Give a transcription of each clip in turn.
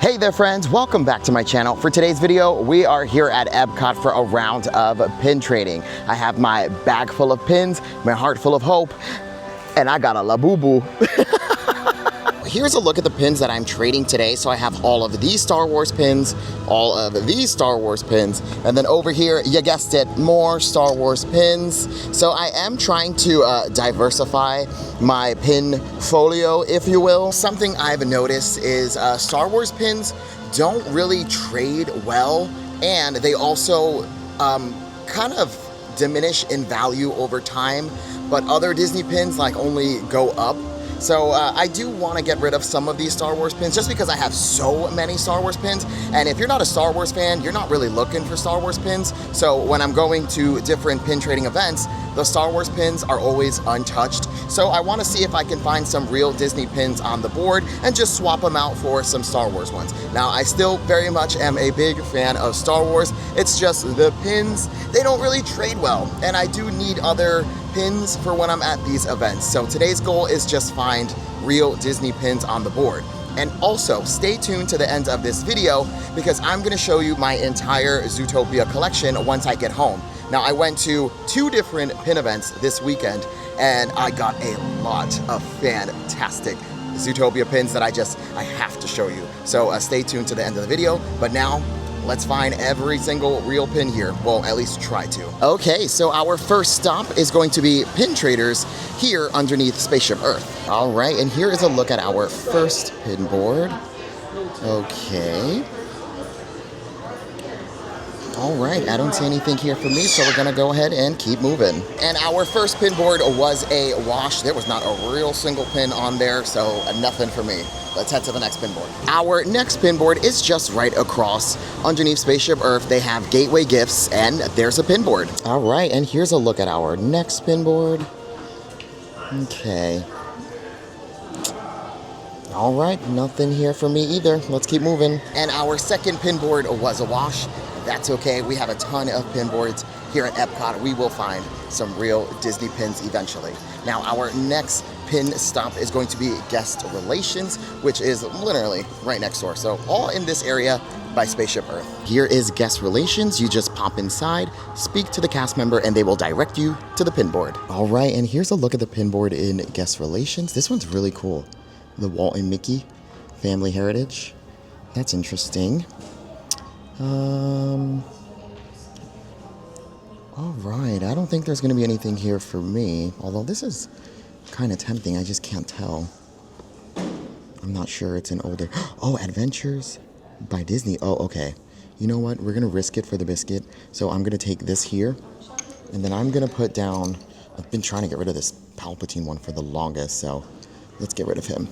Hey there friends, welcome back to my channel. For today's video, we are here at Epcot for a round of pin trading. I have my bag full of pins, my heart full of hope, and I got a labubu. Here's a look at the pins that I'm trading today. So I have all of these Star Wars pins, all of these Star Wars pins, and then over here, you guessed it, more Star Wars pins. So I am trying to diversify my pin folio, if you will. Something I've noticed is Star Wars pins don't really trade well, and they also kind of diminish in value over time, but other Disney pins like only go up. So I do want to get rid of some of these Star Wars pins just because I have so many Star Wars pins. And if you're not a Star Wars fan, you're not really looking for Star Wars pins. So when I'm going to different pin trading events, the Star Wars pins are always untouched. So I want to see if I can find some real Disney pins on the board and just swap them out for some Star Wars ones. Now, I still very much am a big fan of Star Wars. It's just the pins, they don't really trade well. And I do need other pins for when I'm at these events. So today's goal is just find real Disney pins on the board. And also stay tuned to the end of this video because I'm going to show you my entire Zootopia collection once I get home. Now, I went to 2 different pin events this weekend and I got a lot of fantastic Zootopia pins that I have to show you. So stay tuned to the end of the video. But now, let's find every single real pin here. Well, at least try to. Okay, so our first stop is going to be Pin Traders here underneath Spaceship Earth. All right, and here is a look at our first pin board. Okay. All right, I don't see anything here for me, so we're gonna go ahead and keep moving. And our first pin board was a wash. There was not a real single pin on there, so nothing for me. Let's head to the next pin board. Our next pin board is just right across underneath Spaceship Earth. They have Gateway Gifts, and there's a pin board. All right, and here's a look at our next pin board. Okay. All right, nothing here for me either. Let's keep moving. And our second pin board was a wash. That's okay, we have a ton of pin boards here at Epcot. We will find some real Disney pins eventually. Now, our next pin stop is going to be Guest Relations, which is literally right next door. So all in this area by Spaceship Earth. Here is Guest Relations. You just pop inside, speak to the cast member, and they will direct you to the pin board. All right, and here's a look at the pin board in Guest Relations. This one's really cool. The Walt and Mickey Family Heritage. That's interesting. All right, I don't think there's gonna be anything here for me, although this is kind of tempting, I just can't tell. I'm not sure, it's an older, oh, Adventures by Disney. Oh, okay. You know what, we're gonna risk it for the biscuit. So I'm gonna take this here, and then I'm gonna put down, I've been trying to get rid of this Palpatine one for the longest, so let's get rid of him.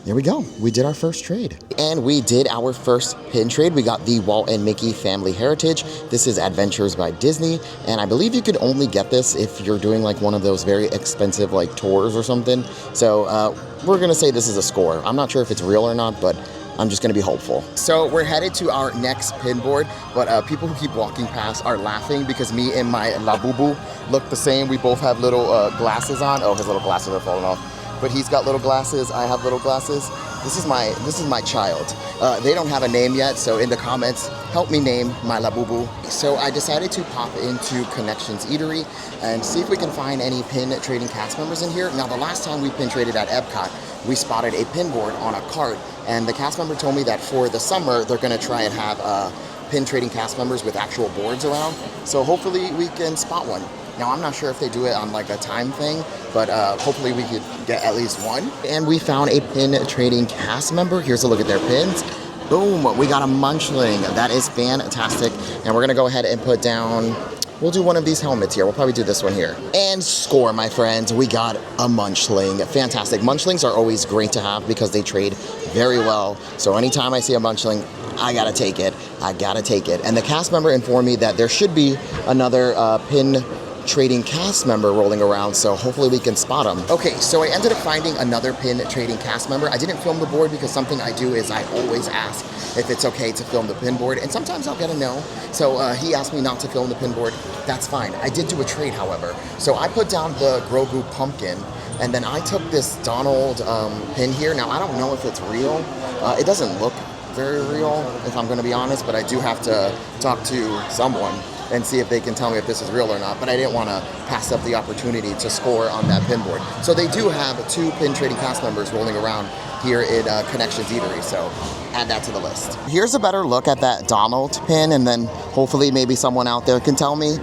There we go. We did our first trade. And we did our first pin trade. We got the Walt and Mickey Family Heritage. This is Adventures by Disney. And I believe you could only get this if you're doing like one of those very expensive like tours or something. So we're gonna say this is a score. I'm not sure if it's real or not, but I'm just gonna be hopeful. So we're headed to our next pin board, but people who keep walking past are laughing because me and my Labubu look the same. We both have little glasses on. Oh, his little glasses are falling off. But he's got little glasses, I have little glasses. This is my child. They don't have a name yet, so in the comments, help me name my Labubu. So I decided to pop into Connections Eatery and see if we can find any pin trading cast members in here. Now, the last time we pin traded at Epcot, we spotted a pin board on a cart, and the cast member told me that for the summer, they're gonna try and have pin trading cast members with actual boards around. So hopefully we can spot one. Now, I'm not sure if they do it on like a time thing, but hopefully we could get at least one. And we found a pin trading cast member. Here's a look at their pins. Boom, we got a Munchling. That is fantastic. And we're gonna go ahead and put down, we'll do one of these helmets here. We'll probably do this one here. And score, my friends, we got a Munchling. Fantastic. Munchlings are always great to have because they trade very well. So anytime I see a Munchling, I gotta take it. I gotta take it. And the cast member informed me that there should be another pin trading cast member rolling around, so hopefully we can spot them. Okay, so I ended up finding another pin trading cast member. I didn't film the board because something I do is I always ask if it's okay to film the pin board, and sometimes I'll get a no. So he asked me not to film the pin board. That's fine. I did do a trade, however. So I put down the Grogu pumpkin, and then I took this Donald pin here. Now, I don't know if it's real. It doesn't look very real, if I'm going to be honest, but I do have to talk to someone and see if they can tell me if this is real or not. But I didn't want to pass up the opportunity to score on that pin board. So they do have 2 pin trading cast members rolling around here in Connections Eatery, so add that to the list. Here's a better look at that Donald pin, and then hopefully maybe someone out there can tell me.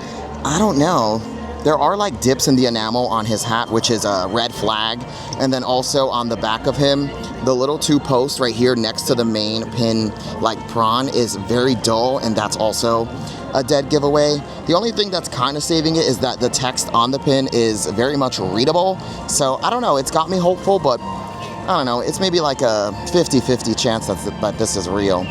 I don't know. There are like dips in the enamel on his hat, which is a red flag. And then also on the back of him, the little 2 posts right here next to the main pin, like prawn, is very dull, and that's also a dead giveaway. The only thing that's kind of saving it is that the text on the pin is very much readable. So I don't know, it's got me hopeful, but I don't know, it's maybe like a 50-50 chance that this is real.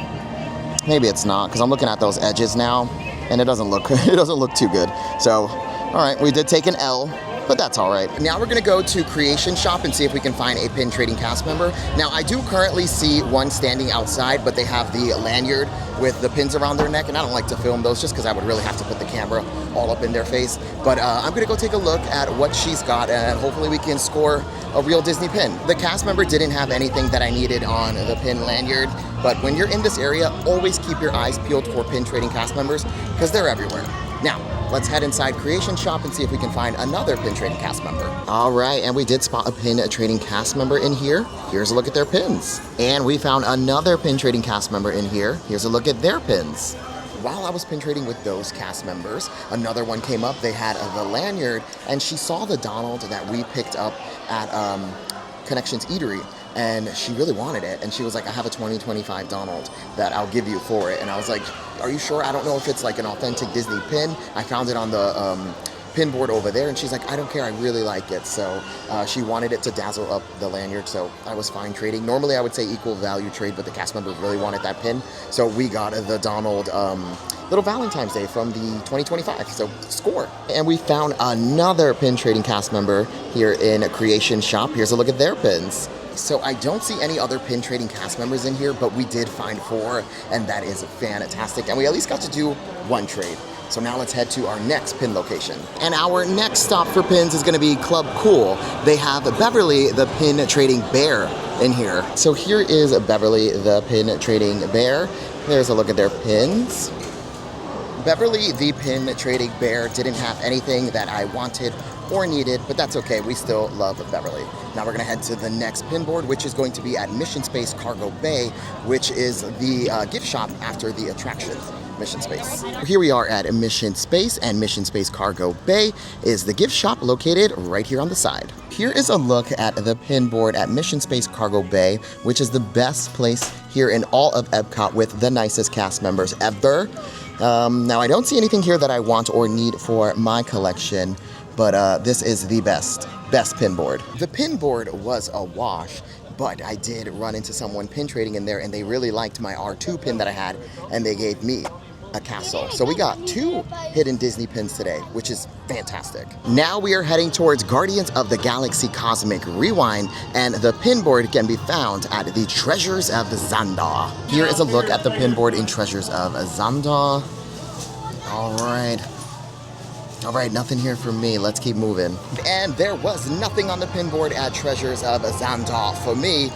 Maybe it's not, because I'm looking at those edges now, and it doesn't look too good. So, all right, we did take an L, but that's all right. Now we're gonna go to Creation Shop and see if we can find a pin trading cast member. Now I do currently see one standing outside, but they have the lanyard with the pins around their neck, and I don't like to film those just because I would really have to put the camera all up in their face. But I'm gonna go take a look at what she's got, and hopefully we can score a real Disney pin. The cast member didn't have anything that I needed on the pin lanyard, but when you're in this area, always keep your eyes peeled for pin trading cast members because they're everywhere. Now, let's head inside Creation Shop and see if we can find another pin trading cast member. All right, and we did spot a pin trading cast member in here. Here's a look at their pins. And we found another pin trading cast member in here. Here's a look at their pins. While I was pin trading with those cast members, another one came up. They had the lanyard, and she saw the Donald that we picked up at Connections Eatery, and she really wanted it. And she was like, I have a 2025 Donald that I'll give you for it. And I was like, are you sure? I don't know if it's like an authentic Disney pin. I found it on the pin board over there, and she's like, I don't care, I really like it. So she wanted it to dazzle up the lanyard, so I was fine trading. Normally I would say equal value trade, but the cast member really wanted that pin, so we got the Donald little Valentine's Day from the 2025, so score. And we found another pin trading cast member here in Creation Shop. Here's a look at their pins. So I don't see any other pin trading cast members in here, but we did find 4, and that is fantastic. And we at least got to do 1 trade. So now let's head to our next pin location. And our next stop for pins is gonna be Club Cool. They have Beverly, the pin trading bear, in here. So here is Beverly, the pin trading bear. There's a look at their pins. Beverly, the pin trading bear, didn't have anything that I wanted or needed, but that's okay, we still love Beverly. Now we're gonna head to the next pin board, which is going to be at Mission Space Cargo Bay, which is the gift shop after the attraction, Mission Space. Here we are at Mission Space, and Mission Space Cargo Bay is the gift shop located right here on the side. Here is a look at the pin board at Mission Space Cargo Bay, which is the best place here in all of Epcot with the nicest cast members ever. Now I don't see anything here that I want or need for my collection, but this is the best pin board. The pin board was a wash, but I did run into someone pin trading in there, and they really liked my R2 pin that I had, and they gave me a castle. So we got 2 hidden Disney pins today, which is fantastic. Now we are heading towards Guardians of the Galaxy Cosmic Rewind, and the pin board can be found at the Treasures of Xandar. Here is a look at the pin board in Treasures of Xandar. All right, nothing here for me. Let's keep moving. And there was nothing on the pin board at Treasures of Xandar for me.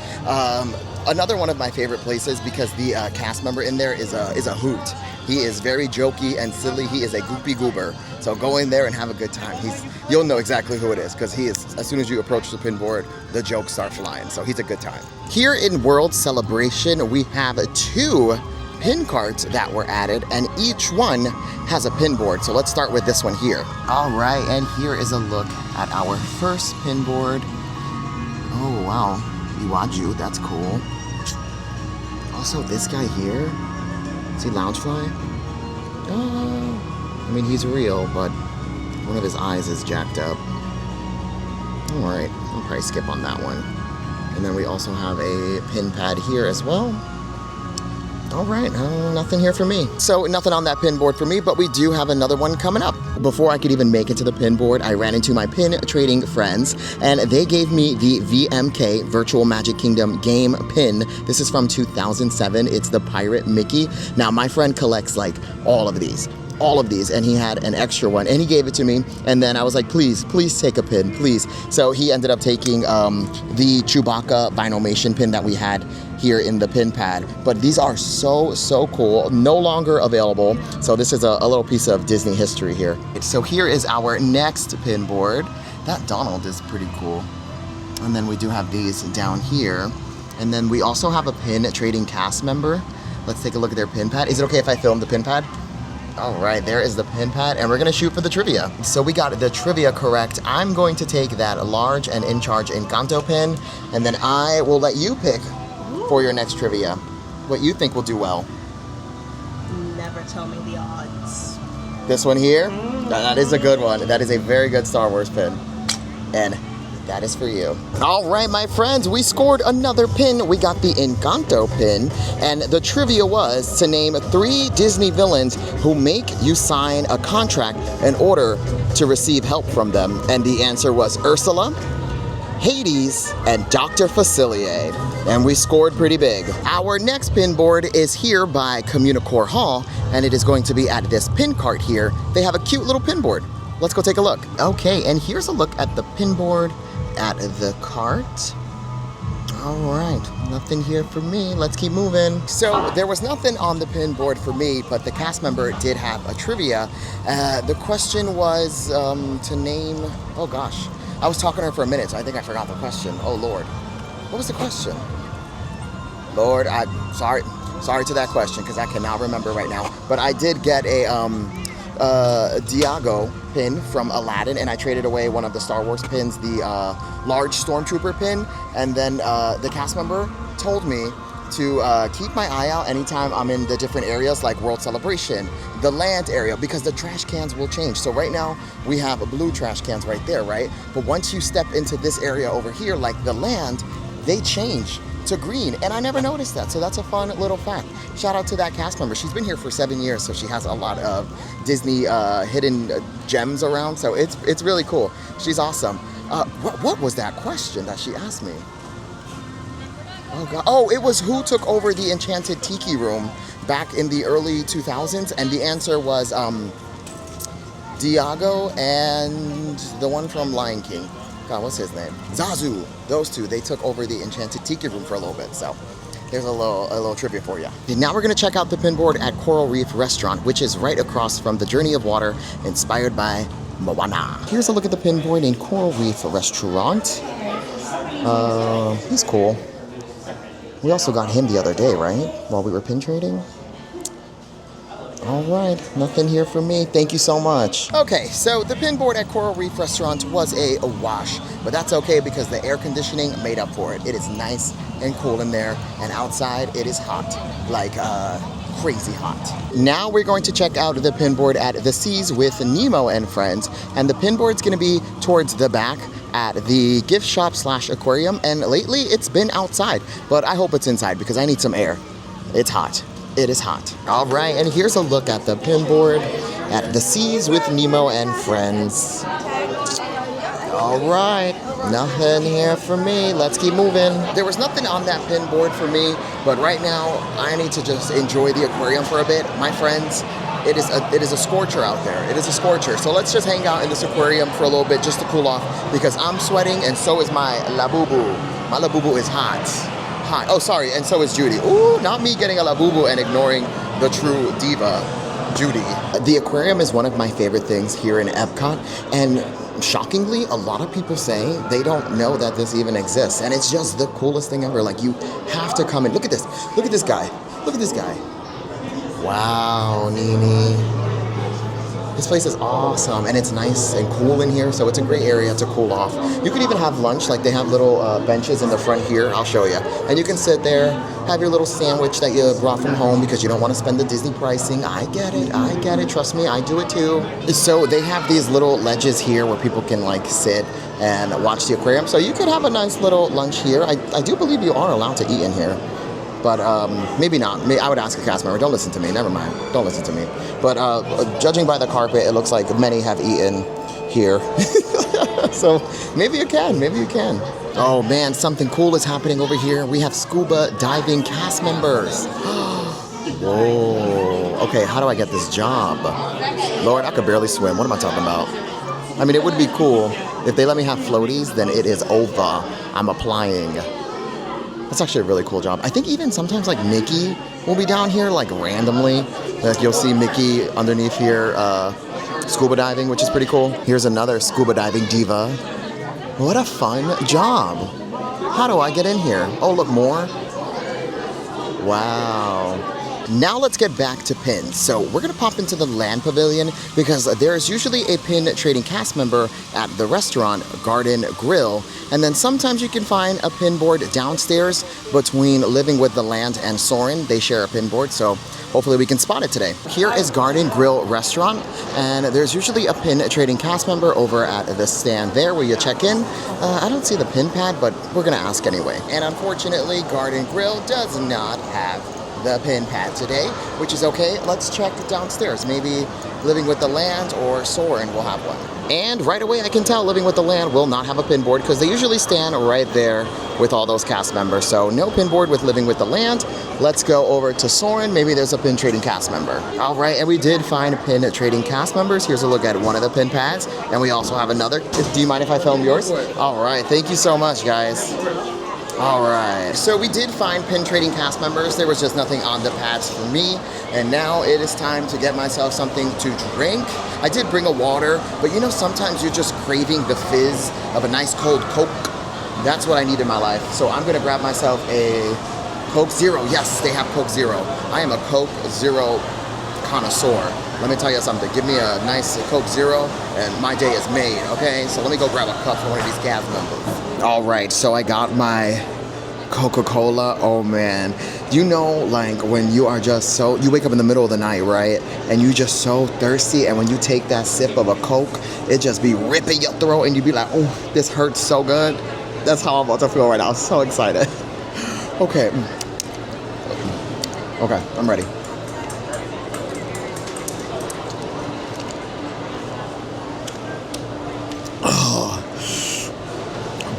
Another one of my favorite places because the cast member in there is a hoot. He is very jokey and silly. He is a goopy goober. So go in there and have a good time. You'll know exactly who it is because he is, as soon as you approach the pin board, the jokes start flying. So he's a good time. Here in World Celebration, we have 2 pin cards that were added, and each one has a pin board. So let's start with this one here. All right, and here is a look at our first pin board. Oh wow, Iwaju, that's cool. Also this guy here, see Loungefly? I mean, he's real, but one of his eyes is jacked up. All right, I'll probably skip on that one. And then we also have a pin pad here as well. All right, nothing here for me. So nothing on that pin board for me, but we do have another one coming up. Before I could even make it to the pin board, I ran into my pin trading friends, and they gave me the VMK, Virtual Magic Kingdom game pin. This is from 2007. It's the Pirate Mickey. Now, my friend collects like all of these. all of these, and he had an extra one, and he gave it to me, and then I was like, please take a pin, please. So he ended up taking the Chewbacca Vinylmation pin that we had here in the pin pad. But these are so cool, no longer available. So this is a little piece of Disney history here. So here is our next pin board. That Donald is pretty cool. And then we do have these down here. And then we also have a pin trading cast member. Let's take a look at their pin pad. Is it okay if I film the pin pad? All right, there is the pin pad, and we're gonna shoot for the trivia. So we got the trivia correct. I'm going to take that large and in charge Encanto pin, and then I will let you pick for your next trivia what you think will do well. Never tell me the odds. This one here? That is a good one. That is a very good Star Wars pin. And that is for you. All right, my friends, we scored another pin. We got the Encanto pin, and the trivia was to name 3 Disney villains who make you sign a contract in order to receive help from them. And the answer was Ursula, Hades, and Dr. Facilier. And we scored pretty big. Our next pin board is here by Communicore Hall, and it is going to be at this pin cart here. They have a cute little pin board. Let's go take a look. Okay, and here's a look at the pin board at the cart. All right, nothing here for me. Let's keep moving. So there was nothing on the pin board for me, but the cast member did have a trivia. The question was to name, oh gosh, I was talking to her for a minute, so I think I forgot the question. Oh Lord, what was the question? Lord, I'm sorry to that question, because I cannot remember right now. But I did get a Diago pin from Aladdin, and I traded away one of the Star Wars pins, the large Stormtrooper pin, and then the cast member told me to keep my eye out anytime I'm in the different areas like World Celebration, the land area, because the trash cans will change. So right now we have blue trash cans right there, right? But once you step into this area over here, like the land, they change to green, and I never noticed that. So that's a fun little fact. Shout out to that cast member. She's been here for 7 years, so she has a lot of Disney hidden gems around. So it's really cool. She's awesome. What was that question that she asked me? Oh God! Oh, it was who took over the Enchanted Tiki Room back in the early 2000s, and the answer was Diago and the one from Lion King. God, what's his name? Zazu. Those two, they took over the Enchanted Tiki Room for a little bit. So there's a little trivia for you. Now we're gonna check out the pin board at Coral Reef Restaurant, which is right across from the Journey of Water, inspired by Moana. Here's a look at the pin board in Coral Reef Restaurant. He's cool. We also got him the other day, right? While we were pin trading. All right, nothing here for me. Thank you so much. Okay, so the pin board at Coral Reef Restaurant was a wash, but that's okay because the air conditioning made up for it. It is nice and cool in there, and outside it is hot, like crazy hot. Now we're going to check out the pin board at the Seas with Nemo and Friends, and the pin board's gonna be towards the back at the gift shop / aquarium, and lately it's been outside, but I hope it's inside because I need some air. It's hot. It is hot. All right, and here's a look at the pin board at the Seas with Nemo and Friends. All right, nothing here for me. Let's keep moving. There was nothing on that pin board for me, but right now I need to just enjoy the aquarium for a bit. My friends, it is a scorcher out there. It is a scorcher. So let's just hang out in this aquarium for a little bit just to cool off, because I'm sweating and so is my Labubu. My Labubu is hot. Hot. Oh, sorry, and so is Judy. Ooh, not me getting a Labubu and ignoring the true diva, Judy. The aquarium is one of my favorite things here in Epcot, and shockingly, a lot of people say they don't know that this even exists, and it's just the coolest thing ever. Like, you have to come in. Look at this. Look at this guy. Look at this guy. Wow, Nini. This place is awesome, and it's nice and cool in here, so it's a great area to cool off. You could even have lunch, like they have little benches in the front here. I'll show you. And you can sit there, have your little sandwich that you brought from home because you don't want to spend the Disney pricing. I get it, trust me, I do it too. So they have these little ledges here where people can like sit and watch the aquarium. So you could have a nice little lunch here. I do believe you are allowed to eat in here. But maybe not. I would ask a cast member. Don't listen to me. Never mind. Don't listen to me. But judging by the carpet, it looks like many have eaten here. So maybe you can. Maybe you can. Oh man, something cool is happening over here. We have scuba diving cast members. Whoa. Okay, how do I get this job? Lord, I could barely swim. What am I talking about? I mean, it would be cool. If they let me have floaties, then it is over. I'm applying. That's actually a really cool job. I think even sometimes like Mickey will be down here like randomly. Like you'll see Mickey underneath here scuba diving, which is pretty cool. Here's another scuba diving diva. What a fun job. How do I get in here? Oh, look, more. Wow. Now let's get back to pins. So we're gonna pop into the land pavilion because there is usually a pin trading cast member at the restaurant Garden Grill, and then sometimes you can find a pin board downstairs between Living with the Land and Soarin'. They share a pin board, so hopefully we can spot it today. Here is Garden Grill Restaurant, and there's usually a pin trading cast member over at the stand there where you check in. I don't see the pin pad, but we're gonna ask anyway. And unfortunately, Garden Grill does not have the pin pad today, which is okay. Let's check downstairs. Maybe Living with the Land or Soarin' will have one. And right away I can tell Living with the Land will not have a pin board because they usually stand right there with all those cast members. So no pin board with Living with the Land. Let's go over to Soarin'. Maybe there's a pin trading cast member. All right, and we did find pin trading cast members. Here's a look at one of the pin pads. And we also have another. Do you mind if I film yours? All right, thank you so much, guys. All right, so we did find pin trading cast members. There was just nothing on the pads for me. And now it is time to get myself something to drink. I did bring a water, but you know, sometimes you're just craving the fizz of a nice cold Coke. That's what I need in my life. So I'm gonna grab myself a Coke Zero. Yes, they have Coke Zero. I am a Coke Zero connoisseur. Let me tell you something. Give me a nice Coke Zero and my day is made, okay? So let me go grab a cup for one of these cast members. All right, so I got my Coca-Cola. Oh man, you know, like when you are just so, you wake up in the middle of the night, right? And you just so thirsty, and when you take that sip of a Coke, it just be ripping your throat and you be like, oh, this hurts so good. That's how I'm about to feel right now. I'm so excited. Okay. Okay, I'm ready.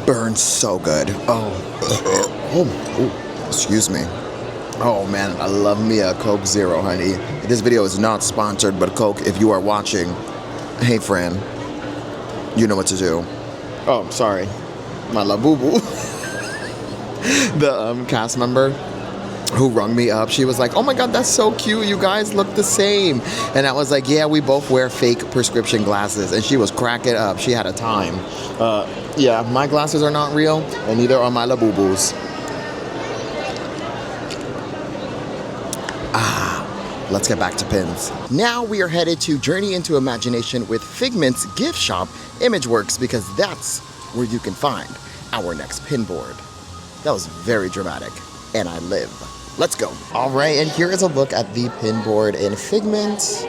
Burns so good. Oh, excuse me. Oh man, I love me a Coke Zero, honey. This video is not sponsored, but Coke, if you are watching, hey friend, you know what to do. Oh, sorry, my labubu. The cast member who rung me up, she was like, oh my god, that's so cute, you guys look the same. And I was like, yeah, we both wear fake prescription glasses. And she was cracking up. She had a time. Yeah, my glasses are not real, and neither are my labubus. Let's get back to pins. Now we are headed to Journey into Imagination with Figment's gift shop, Imageworks, because that's where you can find our next pin board. That was very dramatic, and I live. Let's go. All right, and here is a look at the pin board in Figment.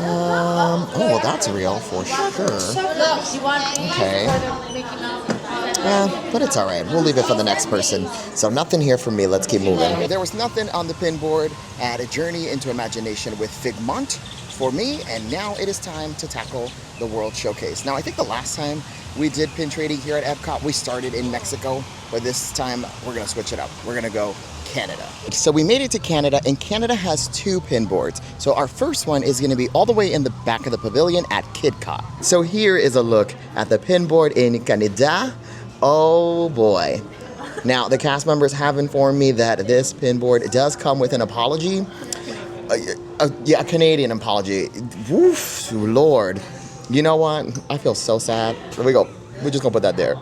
Oh, that's real for sure. Okay. But it's all right. We'll leave it for the next person. So nothing here for me. Let's keep moving. There was nothing on the pin board at A Journey into Imagination with Figment for me, and now it is time to tackle the World Showcase. Now, I think the last time we did pin trading here at Epcot, we started in Mexico, but this time we're gonna switch it up. We're gonna go Canada. So we made it to Canada, and Canada has two pin boards. So our first one is gonna be all the way in the back of the pavilion at KidCot. So here is a look at the pin board in Canada. Oh boy. Now, the cast members have informed me that this pin board does come with an apology. Yeah, a Canadian apology. Woof, Lord. You know what? I feel so sad. Here we go. We're just gonna put that there.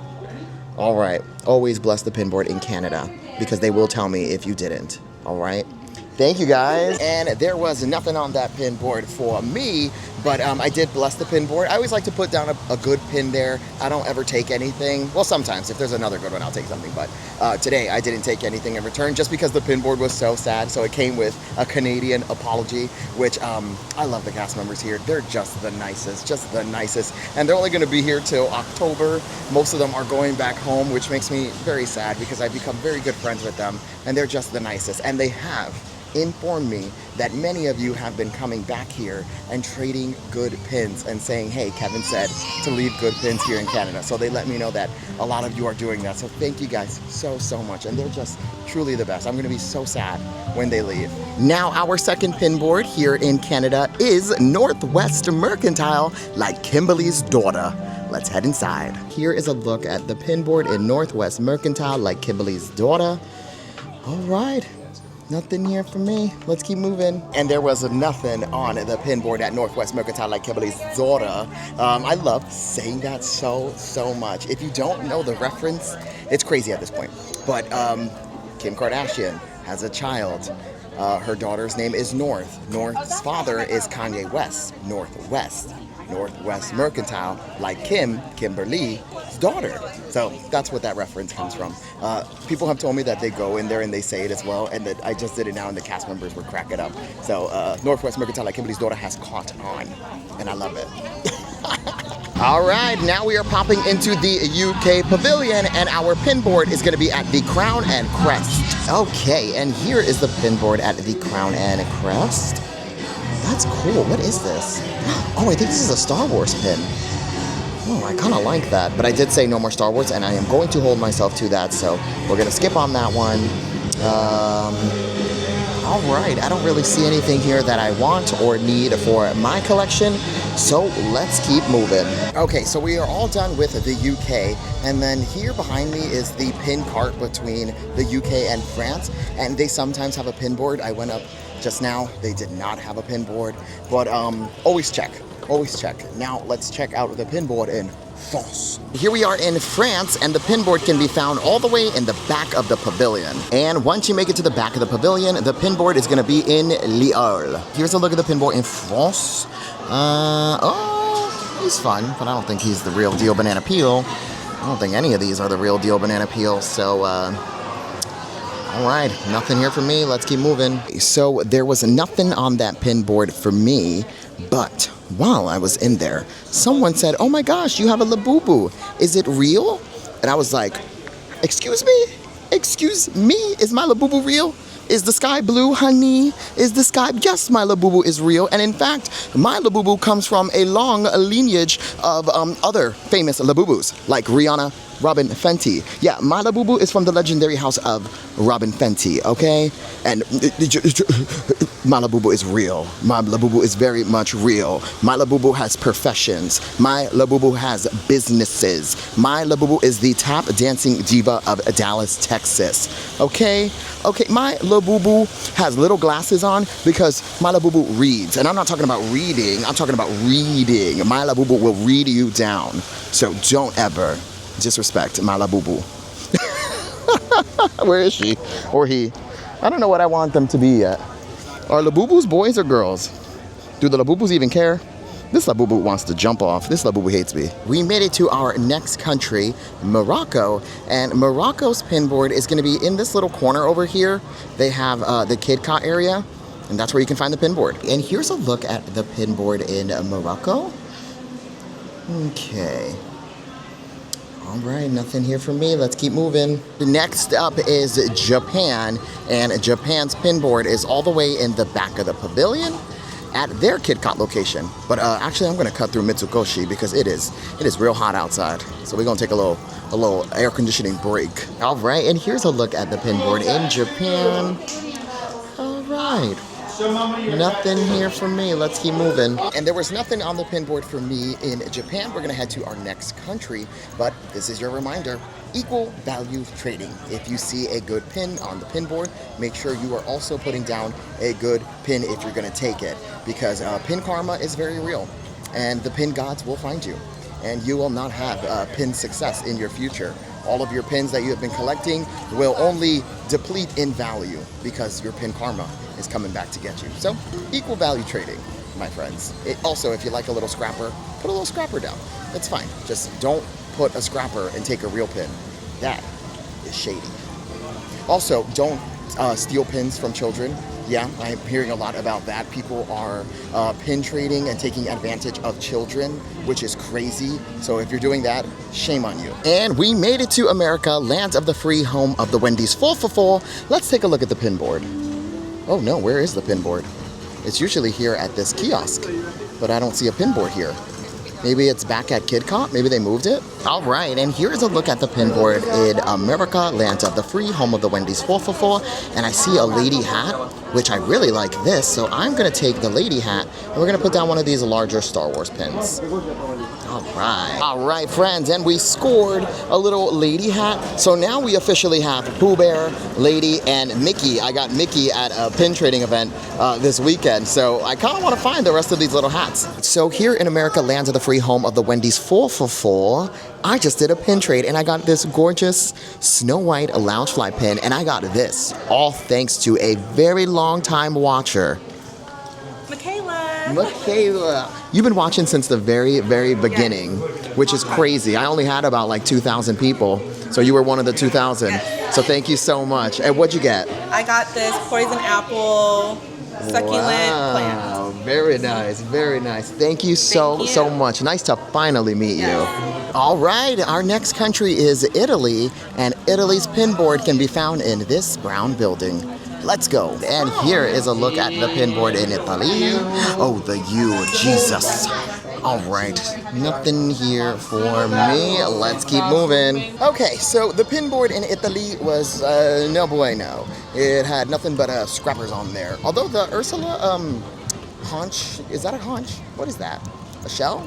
All right. Always bless the pin board in Canada, because they will tell me if you didn't. All right. Thank you, guys. And there was nothing on that pin board for me, but I did bless the pin board. I always like to put down a good pin there. I don't ever take anything. Well, sometimes if there's another good one, I'll take something. But today I didn't take anything in return just because the pin board was so sad. So it came with a Canadian apology, which I love the cast members here. They're just the nicest. And they're only gonna be here till October. Most of them are going back home, which makes me very sad because I've become very good friends with them, and they're just the nicest. And they have informed me that many of you have been coming back here and trading good pins and saying, hey, Kevin said to leave good pins here in Canada. So they let me know that a lot of you are doing that. So thank you guys so much. And they're just truly the best. I'm going to be so sad when they leave. Now our second pin board here in Canada is Northwest Merkantile, like Kimberly's daughter. Let's head inside. Here is a look at the pin board in Northwest Merkantile, like Kimberly's daughter. All right. Nothing here for me. Let's keep moving. And there was nothing on the pin board at Northwest Mercantile like Kimberly's daughter. I love saying that so much. If you don't know the reference, it's crazy at this point. But Kim Kardashian has a child. Her daughter's name is North. North's father is Kanye West. Northwest Mercantile, like Kimberly's daughter. So that's what that reference comes from. People have told me that they go in there and they say it as well, and that I just did it now and the cast members were cracking up. So Northwest Mercantile, like Kimberly's daughter, has caught on, and I love it. All right, now we are popping into the UK Pavilion, and our pin board is going to be at the Crown and Crest. Okay, and here is the pin board at the Crown and Crest. That's cool. What is this? Oh, I think this is a Star Wars pin. Oh, I kind of like that. But I did say no more Star Wars, and I am going to hold myself to that, so we're going to skip on that one. All right, I don't really see anything here that I want or need for my collection, so let's keep moving. Okay, so we are all done with the UK, and then here behind me is the pin cart between the UK and France, and they sometimes have a pin board. I went up just now, they did not have a pin board, but always check. Now let's check out the pin board in France. Here we are in France, and the pin board can be found all the way in the back of the pavilion. And once you make it to the back of the pavilion, the pin board is going to be in Lille. Here's a look at the pin board in France. Oh, he's fun, but I don't think he's the real deal banana peel. I don't think any of these are the real deal banana peel, so all right, nothing here for me. Let's keep moving. So there was nothing on that pin board for me, but while I was in there, someone said, oh my gosh, you have a Labubu. Is it real? And I was like, excuse me? Excuse me? Is my Labubu real? Is the sky blue, honey? Is the sky? Yes, my Labubu is real. And in fact, my Labubu comes from a long lineage of other famous Labubus, like Rihanna, Robin Fenty. Yeah, my Labubu is from the legendary house of Robin Fenty, okay? And my Labubu is real. My Labubu is very much real. My Labubu has professions. My Labubu has businesses. My Labubu is the top dancing diva of Dallas, Texas, okay? Okay, my Labubu has little glasses on because my Labubu reads. And I'm not talking about reading, I'm talking about reading. My Labubu will read you down. So don't ever disrespect my Labubu. Where is she? Or he? I don't know what I want them to be yet. Are Labubus boys or girls? Do the Labubus even care? This Labubu wants to jump off. This Labubu hates me. We made it to our next country, Morocco, and Morocco's pin board is going to be in this little corner over here. They have the kid cot area, and that's where you can find the pin board. And here's a look at the pin board in Morocco. Okay. All right, nothing here for me. Let's keep moving. Next up is Japan, and Japan's pin board is all the way in the back of the pavilion at their KitKat location. But actually, I'm gonna cut through Mitsukoshi because it is real hot outside. So we're gonna take a little air conditioning break. All right, and here's a look at the pin board in Japan. All right. Nothing here for me. Let's keep moving. And there was nothing on the pin board for me in Japan. We're gonna head to our next country, but this is your reminder. Equal value trading. If you see a good pin on the pin board, make sure you are also putting down a good pin if you're gonna take it, because pin karma is very real, and the pin gods will find you, and you will not have pin success in your future. All of your pins that you have been collecting will only deplete in value because your pin karma is coming back to get you. So, equal value trading, my friends. Also, if you like a little scrapper, put a little scrapper down. That's fine. Just don't put a scrapper and take a real pin. That is shady. Also, don't steal pins from children. Yeah, I'm hearing a lot about that. People are pin trading and taking advantage of children, which is crazy. So if you're doing that, shame on you. And we made it to America, land of the free, home of the Wendy's 4 for 4. Let's take a look at the pin board. Oh no, where is the pin board? It's usually here at this kiosk, but I don't see a pin board here. Maybe it's back at KidCot? Maybe they moved it? All right, and here's a look at the pin board in America, land of the free, home of the Wendy's 4 for 4. And I see a lady hat, which I really like this, so I'm gonna take the lady hat, and we're gonna put down one of these larger Star Wars pins. All right, friends, and we scored a little lady hat. So now we officially have Pooh Bear, Lady, and Mickey. I got Mickey at a pin trading event this weekend, so I kind of want to find the rest of these little hats. So here in America, lands of the free, home of the Wendy's 4 for 4, I just did a pin trade, and I got this gorgeous Snow White Loungefly pin, and I got this, all thanks to a very long time watcher. Michaela, you've been watching since the very, very beginning, which is crazy. I only had about like 2,000 people, so you were one of the 2,000. So thank you so much. And what'd you get? I got this poison apple succulent plant. Very nice, very nice. Thank you so much. Nice to finally meet you. All right, our next country is Italy, and Italy's pin board can be found in this brown building. Let's go. And here is a look at the pin board in Italy. Oh, the U, Jesus. All right, nothing here for me. Let's keep moving. Okay, so the pin board in Italy was no bueno. It had nothing but scrappers on there. Although the Ursula haunch, is that a haunch? What is that? A shell?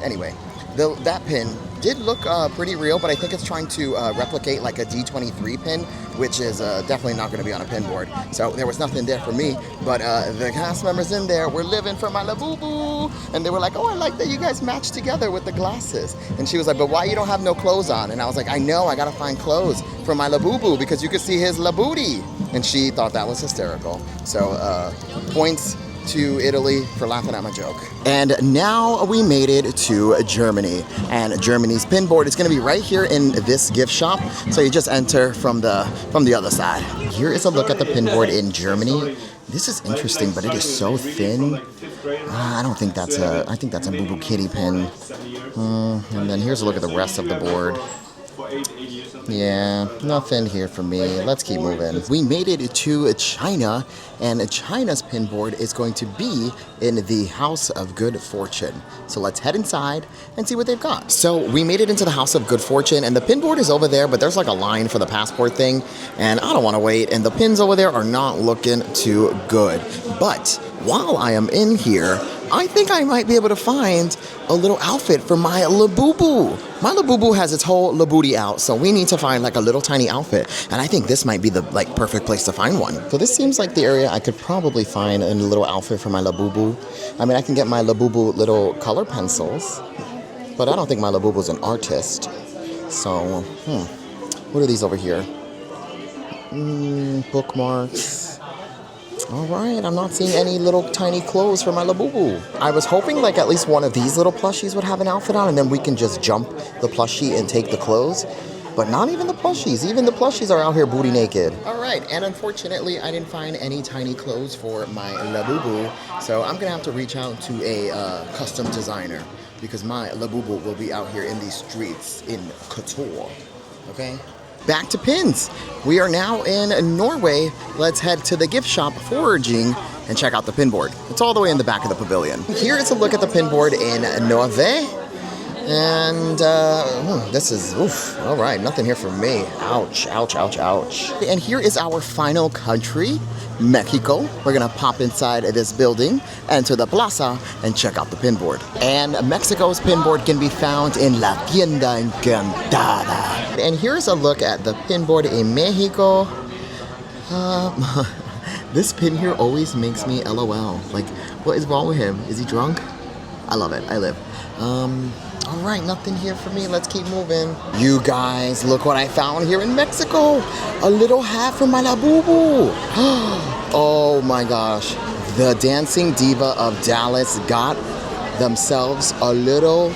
Anyway, that pin did look pretty real, but I think it's trying to replicate like a D23 pin, which is definitely not going to be on a pin board. So there was nothing there for me, but the cast members in there were living for my Labubu, and they were like, oh, I like that you guys matched together with the glasses. And she was like, but why you don't have no clothes on? And I was like, I know, I got to find clothes for my Labubu because you could see his Labooty. And she thought that was hysterical. So points to Italy for laughing at my joke. And now we made it to Germany, and Germany's pin board is going to be right here in this gift shop. So you just enter from the other side. Here is a look at the pin board in Germany. This is interesting, but it is so thin. I don't think that's I think that's a Boo Boo Kitty pin. And then here's a look at the rest of the board. Yeah, nothing here for me. Let's keep moving. We made it to China, and China's pin board is going to be in the House of Good Fortune. So let's head inside and see what they've got. So we made it into the House of Good Fortune, and the pin board is over there, but there's like a line for the passport thing, and I don't want to wait, and the pins over there are not looking too good. But while I am in here, I think I might be able to find a little outfit for my Labubu. My Labubu has its whole Labooty out, so we need to find like a little tiny outfit. And I think this might be the like perfect place to find one. So this seems like the area I could probably find a little outfit for my Labubu. I mean, I can get my Labubu little color pencils, but I don't think my Labubu's an artist. So, what are these over here? Bookmarks. All right, I'm not seeing any little tiny clothes for my Labubu. I was hoping like at least one of these little plushies would have an outfit on, and then we can just jump the plushie and take the clothes. But not even the plushies. Even the plushies are out here booty naked. All right, and unfortunately, I didn't find any tiny clothes for my Labubu, so I'm gonna have to reach out to a custom designer because my Labubu will be out here in these streets in couture, okay? Back to pins. We are now in Norway. Let's head to the gift shop foraging and check out the pin board. It's all the way in the back of the pavilion. Here is a look at the pin board in Norway. And this is, oof, all right, nothing here for me. Ouch, ouch, ouch, ouch. And here is our final country, Mexico. We're gonna pop inside this building, enter the plaza, and check out the pin board. And Mexico's pin board can be found in La Tienda Encantada. And here's a look at the pin board in Mexico. This pin here always makes me LOL. Like, what is wrong with him? Is he drunk? I love it, I live. All right, nothing here for me. Let's keep moving. You guys, look what I found here in Mexico. A little hat for my Labubu. Oh my gosh. The Dancing Diva of Dallas got themselves a little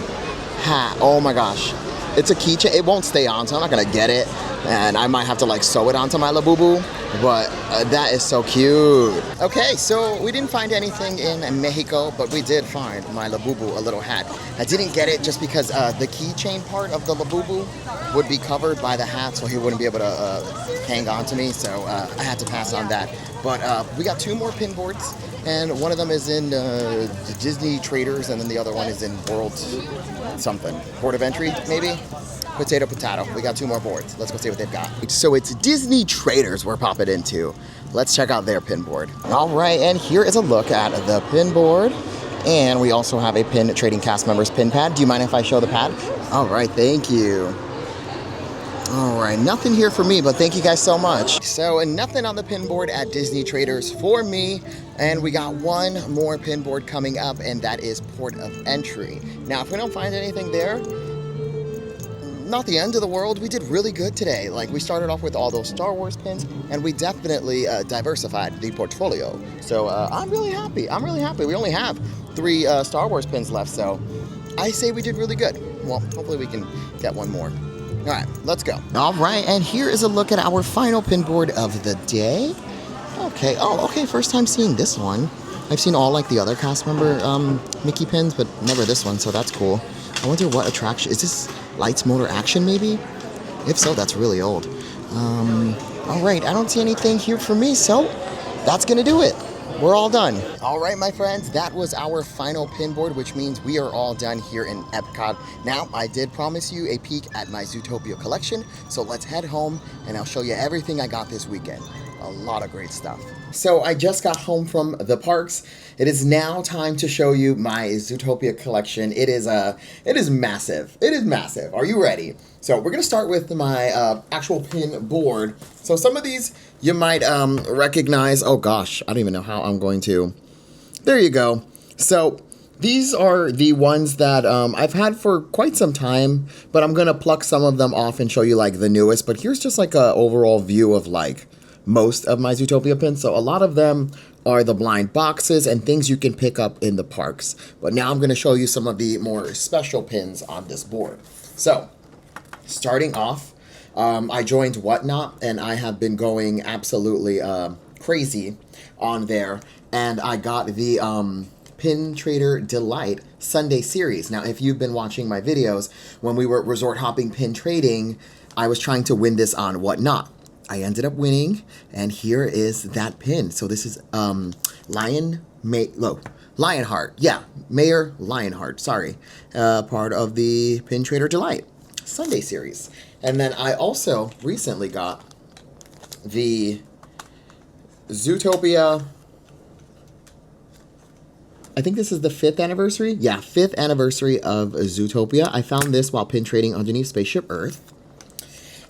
hat. Oh my gosh. It's a keychain. It won't stay on, so I'm not gonna get it. And I might have to like sew it onto my Labubu, but that is so cute. Okay, so we didn't find anything in Mexico, but we did find my Labubu a little hat. I didn't get it just because the keychain part of the Labubu would be covered by the hat, so he wouldn't be able to hang on to me, so I had to pass on that. But we got 2 more pin boards, and one of them is in Disney Traders, and then the other one is in World something. Board of Entry, maybe? Potato. We got 2 more boards. Let's go see what they've got. So it's Disney Traders we're popping into. Let's check out their pin board. All right, and here is a look at the pin board. And we also have a pin trading cast members pin pad. Do you mind if I show the pad? All right, thank you. All right, nothing here for me, but thank you guys so much. So nothing on the pin board at Disney Traders for me. And we got 1 more pin board coming up, and that is Port of Entry. Now, if we don't find anything there, not the end of the world. We did really good today. Like, we started off with all those Star Wars pins, and we definitely diversified the portfolio. So I'm really happy. We only have 3 Star Wars pins left, so I say we did really good. Well, hopefully we can get 1 more. All right, let's go. All right, and here is a look at our final pin board of the day. Okay, okay, first time seeing this one. I've seen all like the other cast member Mickey pins, but never this one, so that's cool. I wonder what attraction, is this Lights Motor Action maybe? If so, that's really old. All right, I don't see anything here for me, so that's gonna do it. We're all done. All right, my friends, that was our final pin board, which means we are all done here in Epcot. Now, I did promise you a peek at my Zootopia collection, so let's head home and I'll show you everything I got this weekend. A lot of great stuff. So I just got home from the parks. It is now time to show you my Zootopia collection. It is massive. It is massive. Are you ready? So we're gonna start with my actual pin board. So some of these you might recognize. Oh gosh, I don't even know how I'm going to. There you go. So these are the ones that I've had for quite some time, but I'm gonna pluck some of them off and show you like the newest. But here's just like a overall view of like most of my Zootopia pins. So a lot of them are the blind boxes and things you can pick up in the parks. But now I'm going to show you some of the more special pins on this board. So starting off, I joined Whatnot, and I have been going absolutely crazy on there. And I got the Pin Trader Delight Sunday series. Now, if you've been watching my videos, when we were resort hopping pin trading, I was trying to win this on Whatnot. I ended up winning, and here is that pin. So this is Lionheart. Yeah, Mayor Lionheart, sorry. Part of the Pin Trader Delight Sunday series. And then I also recently got the Zootopia, I think this is the 5th anniversary. Yeah, 5th anniversary of Zootopia. I found this while pin trading underneath Spaceship Earth.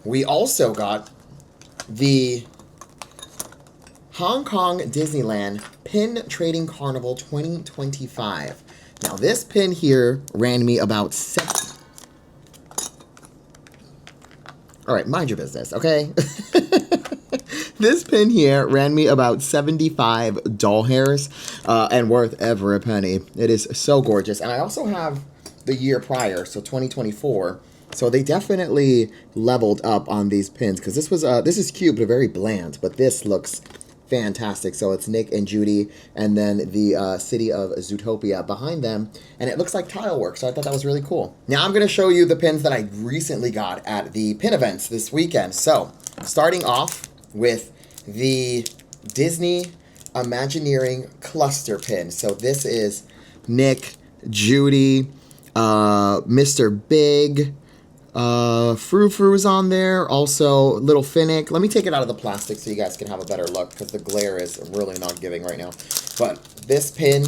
We also got the Hong Kong Disneyland Pin Trading Carnival 2025. Now this pin here ran me about all right, mind your business, okay? This pin here ran me about 75 doll hairs and worth every penny. It is so gorgeous. And I also have the year prior, so 2024. So they definitely leveled up on these pins, because this is cute but very bland, but this looks fantastic. So it's Nick and Judy, and then the city of Zootopia behind them, and it looks like tile work, so I thought that was really cool. Now I'm going to show you the pins that I recently got at the pin events this weekend. So starting off with the Disney Imagineering cluster pin. So this is Nick, Judy, Mr. Big, Frou Frou's on there, also Little Finnick. Let me take it out of the plastic so you guys can have a better look, because the glare is really not giving right now. But this pin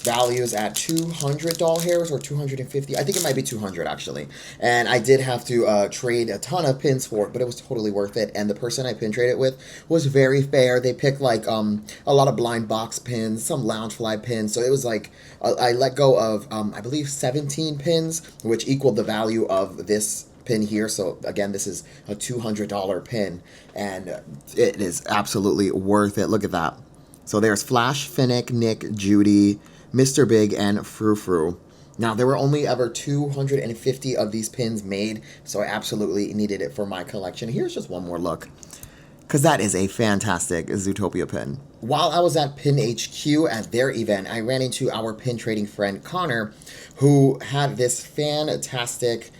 values at 200 doll hairs or 250. I think it might be 200 actually. And I did have to trade a ton of pins for it, but it was totally worth it. And the person I pin traded with was very fair. They picked like a lot of blind box pins, some Loungefly pins. So it was like I let go of I believe 17 pins, which equaled the value of this pin here. So again, this is a $200 pin, and it is absolutely worth it. Look at that. So there's Flash, Finnick, Nick, Judy, Mr. Big, and Frou Frou. Now, there were only ever 250 of these pins made, so I absolutely needed it for my collection. Here's just one more look, because that is a fantastic Zootopia pin. While I was at Pin HQ at their event, I ran into our pin trading friend, Connor, who had this fantastic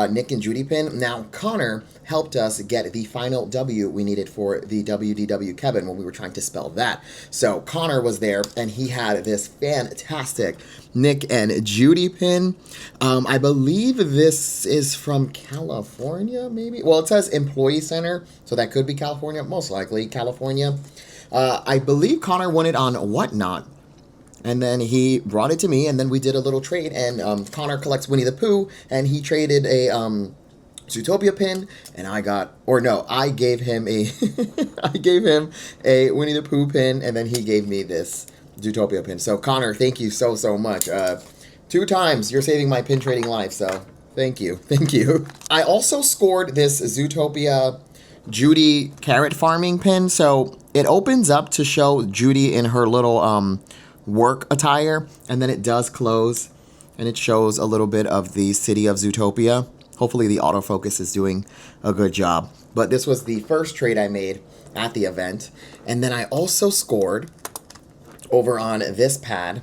Nick and Judy pin. Now, Connor helped us get the final W we needed for the WDW Kevin when we were trying to spell that. So Connor was there, and he had this fantastic Nick and Judy pin. I believe this is from California, maybe? Well, it says Employee Center, so that could be California, most likely California. I believe Connor won it on Whatnot. And then he brought it to me, and then we did a little trade. And Connor collects Winnie the Pooh, and he traded a Zootopia pin, and I gave him a I gave him a Winnie the Pooh pin, and then he gave me this Zootopia pin. So Connor, thank you so much. 2 times you're saving my pin trading life. So thank you. I also scored this Zootopia Judy carrot farming pin. So it opens up to show Judy in her little work attire, and then it does close, and it shows a little bit of the city of Zootopia. Hopefully the autofocus is doing a good job. But this was the first trade I made at the event. And then I also scored over on this pad.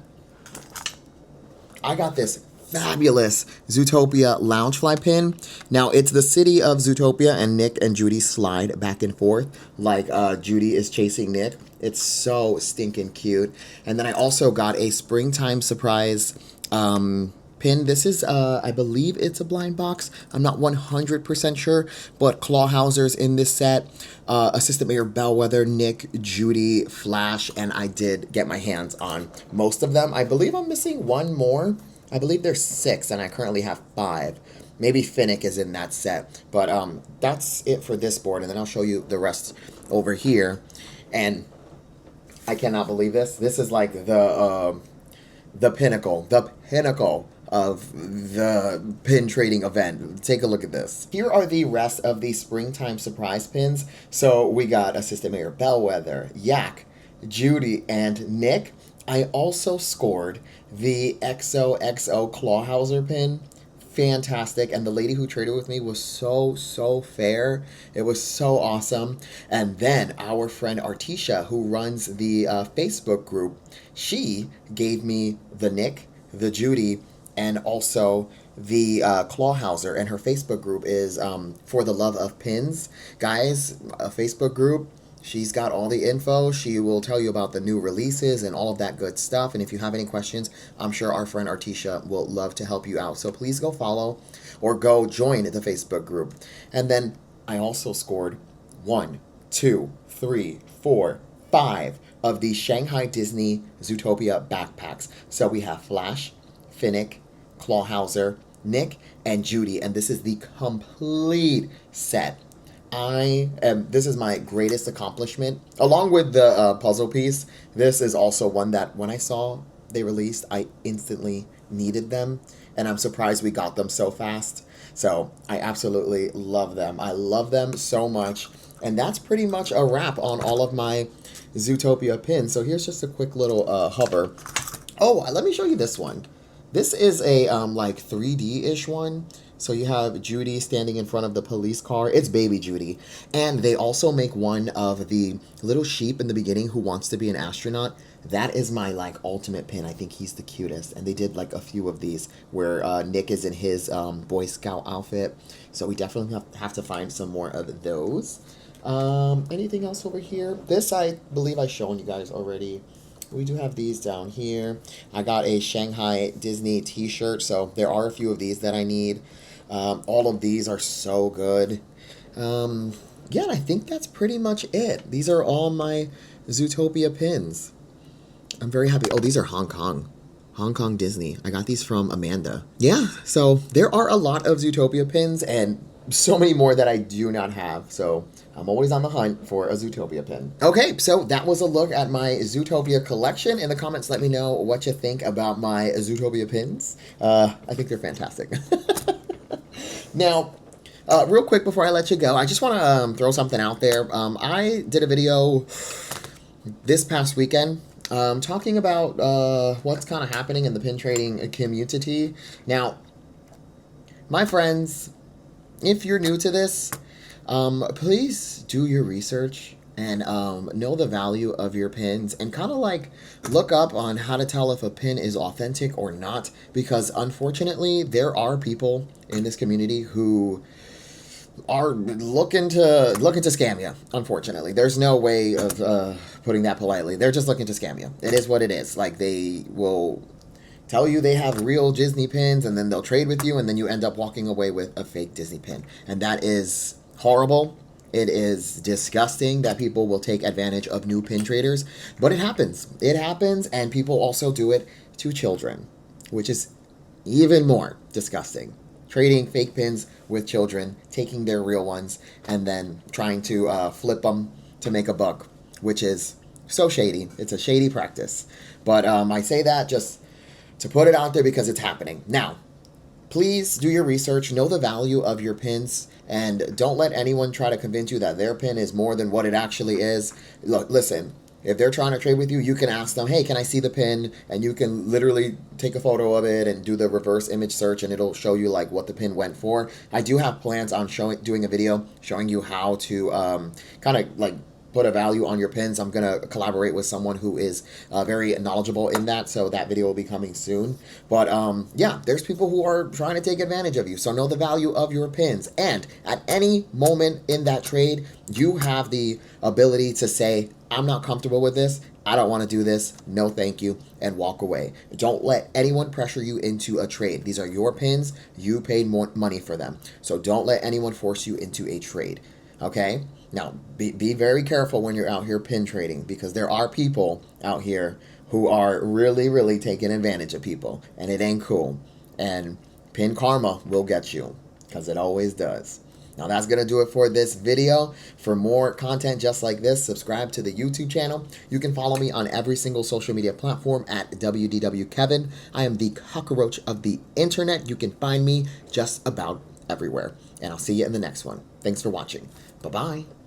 I got this fabulous Zootopia Loungefly pin. Now, it's the city of Zootopia, and Nick and Judy slide back and forth like Judy is chasing Nick. It's so stinking cute. And then I also got a springtime surprise pin. This is, I believe it's a blind box. I'm not 100% sure, but Clawhauser's in this set. Assistant Mayor Bellwether, Nick, Judy, Flash, and I did get my hands on most of them. I believe I'm missing one more. I believe there's 6, and I currently have 5. Maybe Finnick is in that set. But that's it for this board, and then I'll show you the rest over here. And I cannot believe this. This is like the pinnacle of the pin trading event. Take a look at this. Here are the rest of the springtime surprise pins. So we got Assistant Mayor Bellwether, Yak, Judy, and Nick. I also scored the XOXO Clawhauser pin. Fantastic. And the lady who traded with me was so fair. It was so awesome. And then our friend Artisha, who runs the Facebook group, she gave me the Nick, the Judy, and also the Clawhauser. And her Facebook group is For the Love of Pins. Guys, a Facebook group. She's got all the info. She will tell you about the new releases and all of that good stuff. And if you have any questions, I'm sure our friend Artisha will love to help you out. So please go follow or go join the Facebook group. And then I also scored 1, 2, 3, 4, 5 of the Shanghai Disney Zootopia backpacks. So we have Flash, Finnick, Clawhauser, Nick, and Judy. And this is the complete set. This is my greatest accomplishment. Along with the puzzle piece, this is also one that when I saw they released, I instantly needed them. And I'm surprised we got them so fast. So I absolutely love them. I love them so much. And that's pretty much a wrap on all of my Zootopia pins. So here's just a quick little hover. Oh, let me show you this one. This is a like 3D-ish one. So you have Judy standing in front of the police car. It's baby Judy. And they also make one of the little sheep in the beginning who wants to be an astronaut. That is my like ultimate pin. I think he's the cutest. And they did like a few of these where Nick is in his Boy Scout outfit. So we definitely have to find some more of those. Anything else over here? This I believe I've shown you guys already. We do have these down here. I got a Shanghai Disney t-shirt. So there are a few of these that I need. All of these are so good. Yeah, I think that's pretty much it. These are all my Zootopia pins. I'm very happy. Oh, these are Hong Kong Disney. I got these from Amanda. Yeah, so there are a lot of Zootopia pins and so many more that I do not have. So I'm always on the hunt for a Zootopia pin. Okay, so that was a look at my Zootopia collection. In the comments, let me know what you think about my Zootopia pins. I think they're fantastic. Now, real quick before I let you go, I just want to throw something out there. I did a video this past weekend talking about what's kind of happening in the pin trading community. Now, my friends, if you're new to this, please do your research and know the value of your pins, and kind of like look up on how to tell if a pin is authentic or not, because unfortunately there are people in this community who are looking to scam you. Unfortunately, there's no way of putting that politely. They're just looking to scam you. It is what it is. Like, they will tell you they have real Disney pins, and then they'll trade with you, and then you end up walking away with a fake Disney pin, and that is horrible. It is disgusting that people will take advantage of new pin traders, but it happens. It happens, and people also do it to children, which is even more disgusting. Trading fake pins with children, taking their real ones, and then trying to flip them to make a buck, which is so shady. It's a shady practice. But I say that just to put it out there because it's happening. Now, please do your research, know the value of your pins, and don't let anyone try to convince you that their pin is more than what it actually is. Look, listen, if they're trying to trade with you, you can ask them, hey, can I see the pin? And you can literally take a photo of it and do the reverse image search, and it'll show you like what the pin went for. I do have plans on doing a video showing you how to kind of like put a value on your pins. I'm going to collaborate with someone who is very knowledgeable in that, so that video will be coming soon. But yeah, there's people who are trying to take advantage of you, so know the value of your pins. And at any moment in that trade, you have the ability to say, I'm not comfortable with this, I don't want to do this, no thank you, and walk away. Don't let anyone pressure you into a trade. These are your pins, you paid more money for them, so don't let anyone force you into a trade, okay? Now, be very careful when you're out here pin trading, because there are people out here who are really, really taking advantage of people, and it ain't cool. And pin karma will get you, because it always does. Now, that's going to do it for this video. For more content just like this, subscribe to the YouTube channel. You can follow me on every single social media platform at WDW Kevin. I am the cockroach of the internet. You can find me just about everywhere. And I'll see you in the next one. Thanks for watching. Bye-bye.